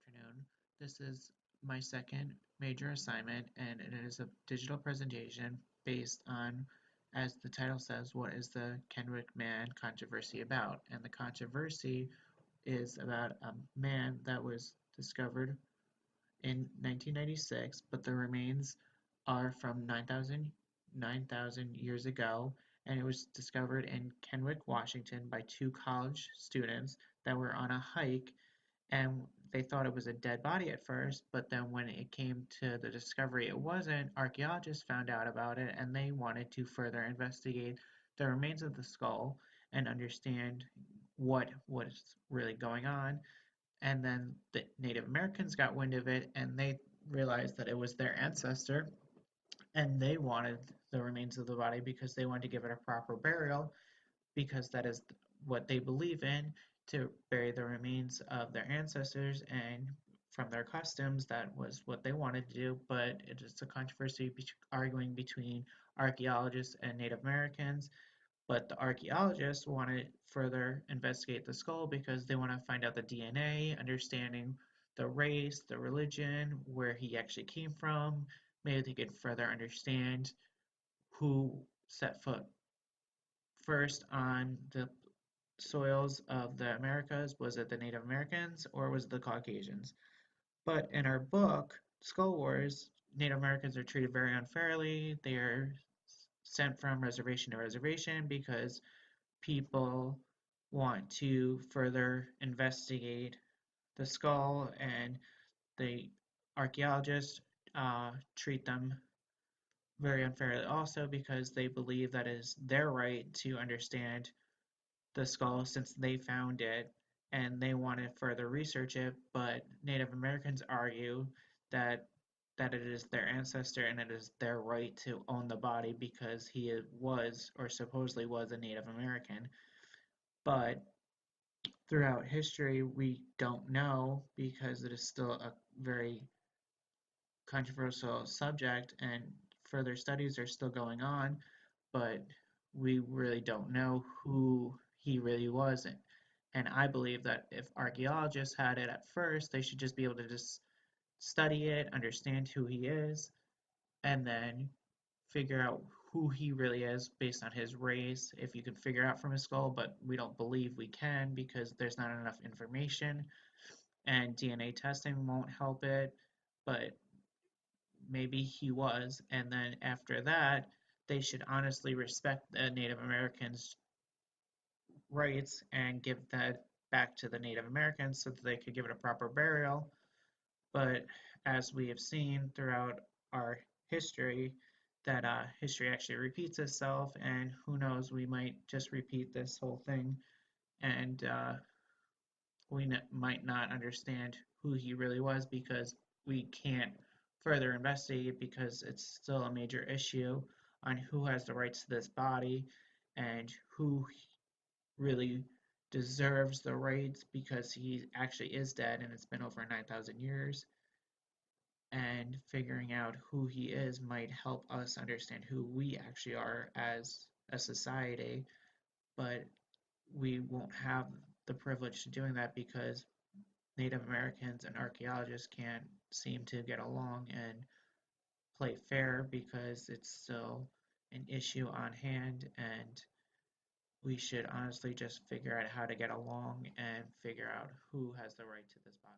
afternoon. This is my second major assignment, and it is a digital presentation based on, as the title says, what is the Kenniwick Man Controversy about? And the controversy is about a man that was discovered in 1996, but the remains are from 9,000 years ago, and it was discovered in Kennewick, Washington by two college students that were on a hike, and they thought it was a dead body at first, but then when it came to the discovery it wasn't, archaeologists found out about it and they wanted to further investigate the remains of the skull and understand what was really going on. And then the Native Americans got wind of it and they realized that it was their ancestor and they wanted the remains of the body because they wanted to give it a proper burial because that is what they believe in, to bury the remains of their ancestors, and from their customs that was what they wanted to do. But it is a controversy arguing between archaeologists and Native Americans. But the archaeologists want to further investigate the skull because they want to find out the DNA, understanding the race, the religion, where he actually came from. Maybe they could further understand who set foot first on the soils of the Americas. Was it the Native Americans or was it the Caucasians? But in our book, Skull Wars, Native Americans are treated very unfairly. They are sent from reservation to reservation because people want to further investigate the skull, and the archaeologists treat them very unfairly also because they believe that it is their right to understand the skull since they found it and they want to further research it, but Native Americans argue that it is their ancestor and it is their right to own the body because he was or supposedly was a Native American. But throughout history, we don't know because it is still a very controversial subject and further studies are still going on, but we really don't know who he really was. And I believe that if archaeologists had it at first, they should just be able to just study it, understand who he is, and then figure out who he really is based on his race, if you can figure out from his skull, but we don't believe we can because there's not enough information, and DNA testing won't help it, but maybe he was, and then after that, they should honestly respect the Native Americans' rights and give that back to the Native Americans so that they could give it a proper burial. But as we have seen throughout our history, that history actually repeats itself, and who knows, we might just repeat this whole thing, and we might not understand who he really was because we can't further investigate because it's still a major issue on who has the rights to this body and who really deserves the rights because he actually is dead and it's been over 9,000 years. And figuring out who he is might help us understand who we actually are as a society, but we won't have the privilege to doing that because Native Americans and archaeologists can't seem to get along and play fair because it's still an issue on hand, and we should honestly just figure out how to get along and figure out who has the right to this body.